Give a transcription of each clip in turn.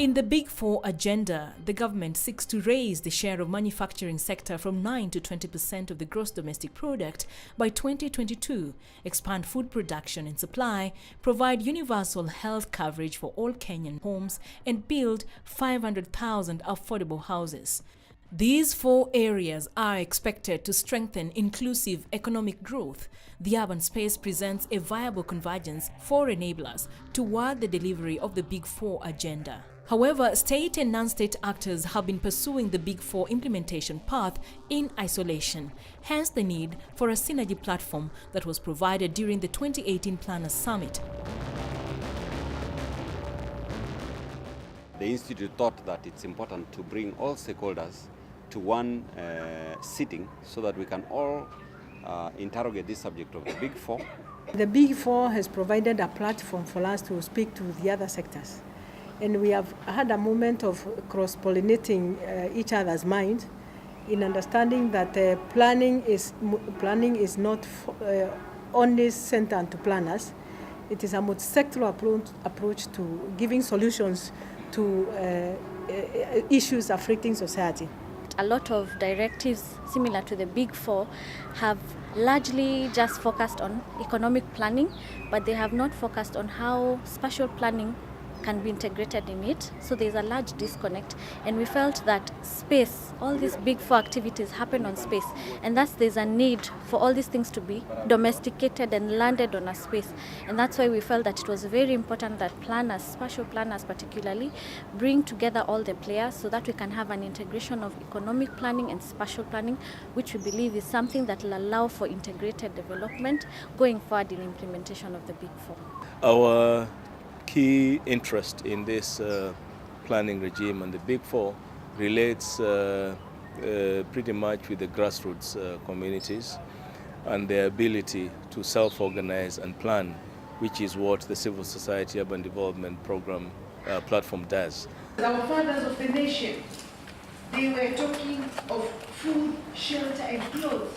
In the Big Four agenda, the government seeks to raise the share of manufacturing sector from 9 to 20% of the gross domestic product by 2022, expand food production and supply, provide universal health coverage for all Kenyan homes, and build 500,000 affordable houses. These 4 areas are expected to strengthen inclusive economic growth. The urban space presents a viable convergence for enablers toward the delivery of the Big Four agenda. However, state and non-state actors have been pursuing the Big Four implementation path in isolation, hence the need for a synergy platform that was provided during the 2018 Planners Summit. The Institute thought that it's important to bring all stakeholders to one sitting so that we can all interrogate this subject of the Big Four. The Big Four has provided a platform for us to speak to the other sectors. And we have had a moment of cross-pollinating each other's minds in understanding that planning is not only centered to planners. It is a multi-sectoral approach to giving solutions to issues affecting society. A lot of directives similar to the Big Four have largely just focused on economic planning, but they have not focused on how spatial planning can be integrated in it. So there's a large disconnect, and we felt that space, all these Big Four activities happen on space, and thus there's a need for all these things to be domesticated and landed on a space. And that's why we felt that it was very important that planners, spatial planners particularly, bring together all the players so that we can have an integration of economic planning and spatial planning, which we believe is something that will allow for integrated development going forward in implementation of the Big Four. Our key interest in this planning regime and the Big Four relates pretty much with the grassroots communities and their ability to self-organize and plan, which is what the Civil Society Urban Development Program platform does. Our fathers of the nation, they were talking of food, shelter and clothes.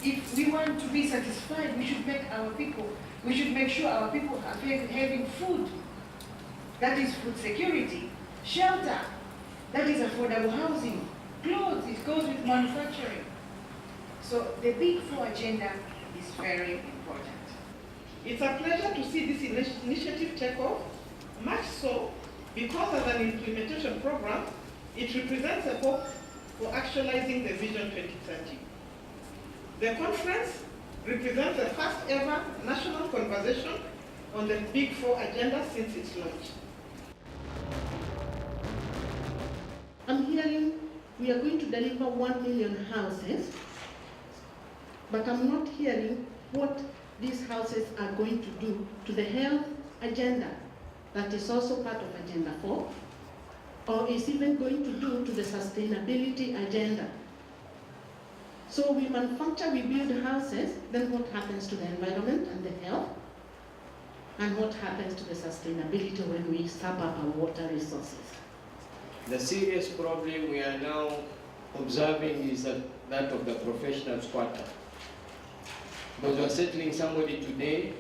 If we want to be satisfied, we should make sure our people are having food. That is food security. Shelter, that is affordable housing. Clothes, it goes with manufacturing. So the Big Four agenda is very important. It's a pleasure to see this initiative take off, much so because as an implementation program, it represents a hope for actualizing the Vision 2030. The conference represents the first ever national conversation on the Big Four agenda since its launch. I'm hearing we are going to deliver 1 million houses, but I'm not hearing what these houses are going to do to the health agenda that is also part of Agenda 4, or is even going to do to the sustainability agenda. So we manufacture, we build houses, then what happens to the environment and the health? And what happens to the sustainability when we sap up our water resources? The serious problem we are now observing is that of the professional squatter. Because you are settling somebody today,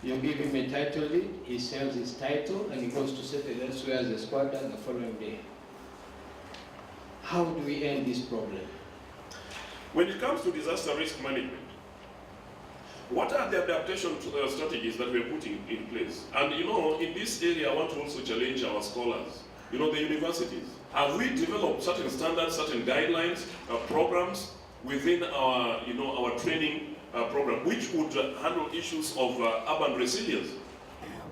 you give him a title deed, he sells his title, and he goes to settle elsewhere as a squatter the following day. How do we end this problem? When it comes to disaster risk management, what are the adaptation strategies that we are putting in place? And in this area, I want to also challenge our scholars, the universities. Have we developed certain standards, certain guidelines, programs within our, our training program, which would handle issues of urban resilience?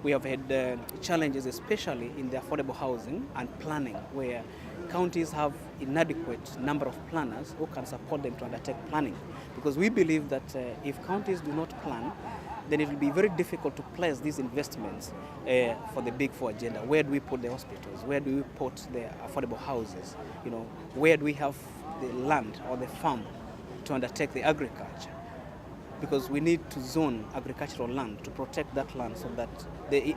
We have had challenges, especially in the affordable housing and planning, where counties have inadequate number of planners who can support them to undertake planning. Because we believe that if counties do not plan, then it will be very difficult to place these investments for the Big Four agenda. Where do we put the hospitals? Where do we put the affordable houses? Where do we have the land or the farm to undertake the agriculture? Because we need to zone agricultural land to protect that land so that the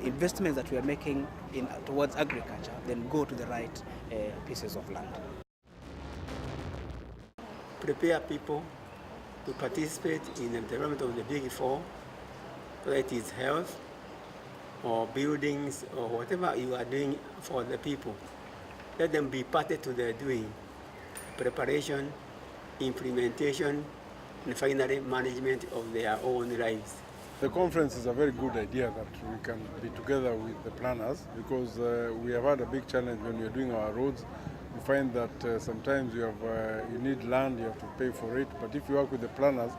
investments that we are making towards agriculture then go to the right pieces of land. Prepare people to participate in the development of the Big Four, whether it is health, or buildings or whatever you are doing for the people. Let them be party to their doing, preparation, implementation, and finally management of their own lives. The conference is a very good idea that we can be together with the planners, because we have had a big challenge when we are doing our roads. You find that sometimes you need land, you have to pay for it, but if you work with the planners,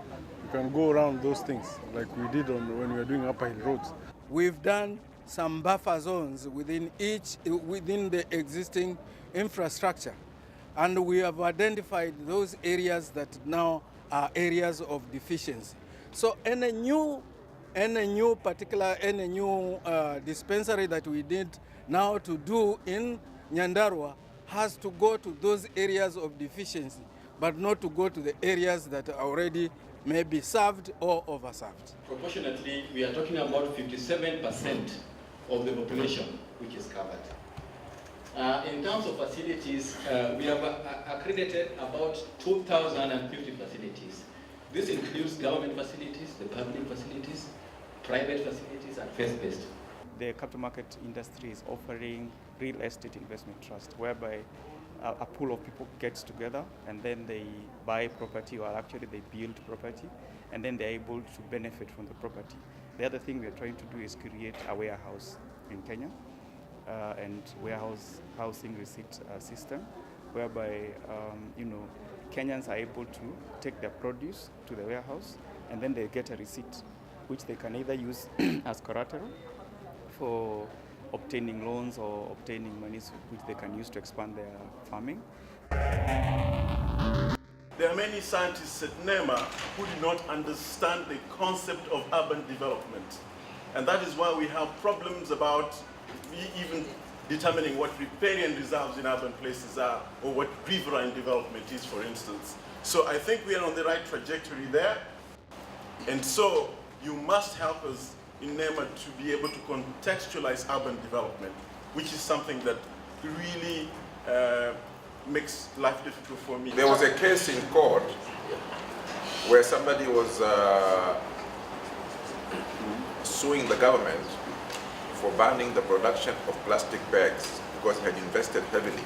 you can go around those things like we did when we were doing upper hill roads. We've done some buffer zones within the existing infrastructure, and we have identified those areas that now are areas of deficiency. So any new dispensary that we need now to do in Nyandarua has to go to those areas of deficiency, but not to go to the areas that are already maybe served or overserved. Proportionately, we are talking about 57% of the population which is covered. In terms of facilities, we have accredited about 2,050 facilities. This includes government facilities, the public facilities, private facilities, and faith-based. The capital market industry is offering real estate investment trust, whereby a pool of people gets together and then they buy property, or actually they build property, and then they're able to benefit from the property. The other thing we're trying to do is create a warehouse in Kenya, and housing receipt system, whereby Kenyans are able to take their produce to the warehouse and then they get a receipt, which they can either use as collateral for obtaining loans or obtaining monies which they can use to expand their farming. There are many scientists at NEMA who do not understand the concept of urban development. And that is why we have problems about even determining what riparian reserves in urban places are, or what riverine development is, for instance. So I think we are on the right trajectory there. And so you must help us in NEMA to be able to contextualize urban development, which is something that really makes life difficult for me. There was a case in court where somebody was suing the government for banning the production of plastic bags because it had invested heavily.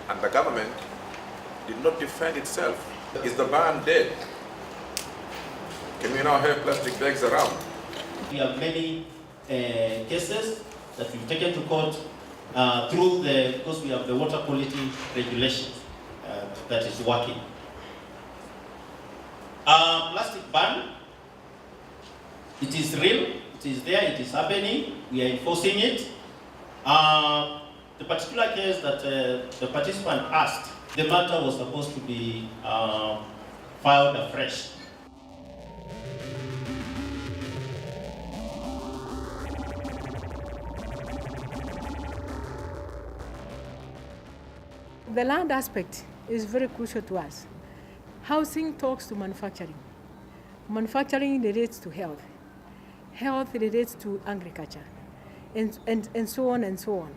And the government did not defend itself. Is the ban dead? Can we now have plastic bags around? We have many cases that we've taken to court because we have the water quality regulation that is working. Plastic ban, it is real, it is there, it is happening, we are enforcing it. The particular case that the participant asked, the matter was supposed to be filed afresh. The land aspect is very crucial to us. Housing talks to manufacturing. Manufacturing relates to health. Health relates to agriculture, and so on and so on.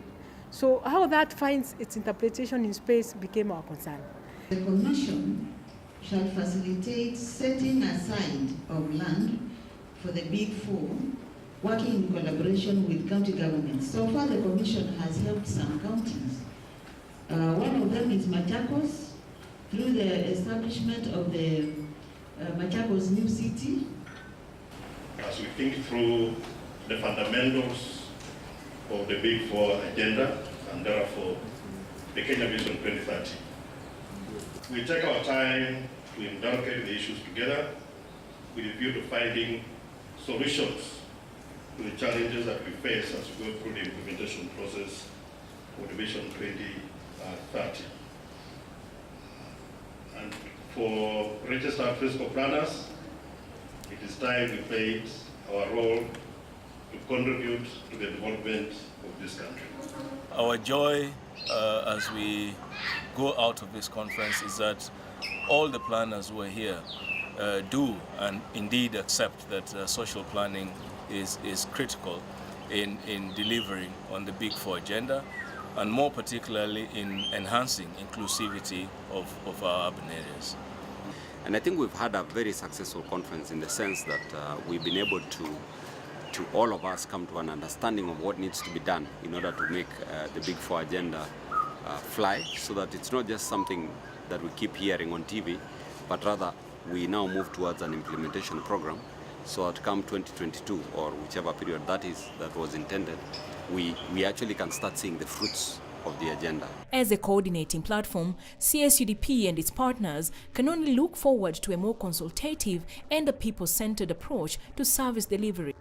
So how that finds its interpretation in space became our concern. The Commission shall facilitate setting aside of land for the Big Four, working in collaboration with county governments. So far, the Commission has helped some counties. One of them is Machakos, through the establishment of the Machakos New City. As we think through the fundamentals of the Big Four agenda, and therefore the Kenya Vision 2030, we take our time to interrogate the issues together with a view to finding solutions to the challenges that we face as we go through the implementation process of the Vision 2030. And for registered fiscal planners, it is time we played our role to contribute to the development of this country. Our joy as we go out of this conference is that all the planners who are here do and indeed accept that social planning is critical in delivering on the Big Four agenda, and more particularly in enhancing inclusivity of our urban areas. And I think we've had a very successful conference in the sense that we've been able to to all of us come to an understanding of what needs to be done in order to make the Big Four agenda fly, so that it's not just something that we keep hearing on TV, but rather we now move towards an implementation program, so that come 2022 or whichever period that is that was intended, we actually can start seeing the fruits of the agenda. As a coordinating platform, CSUDP and its partners can only look forward to a more consultative and a people-centered approach to service delivery.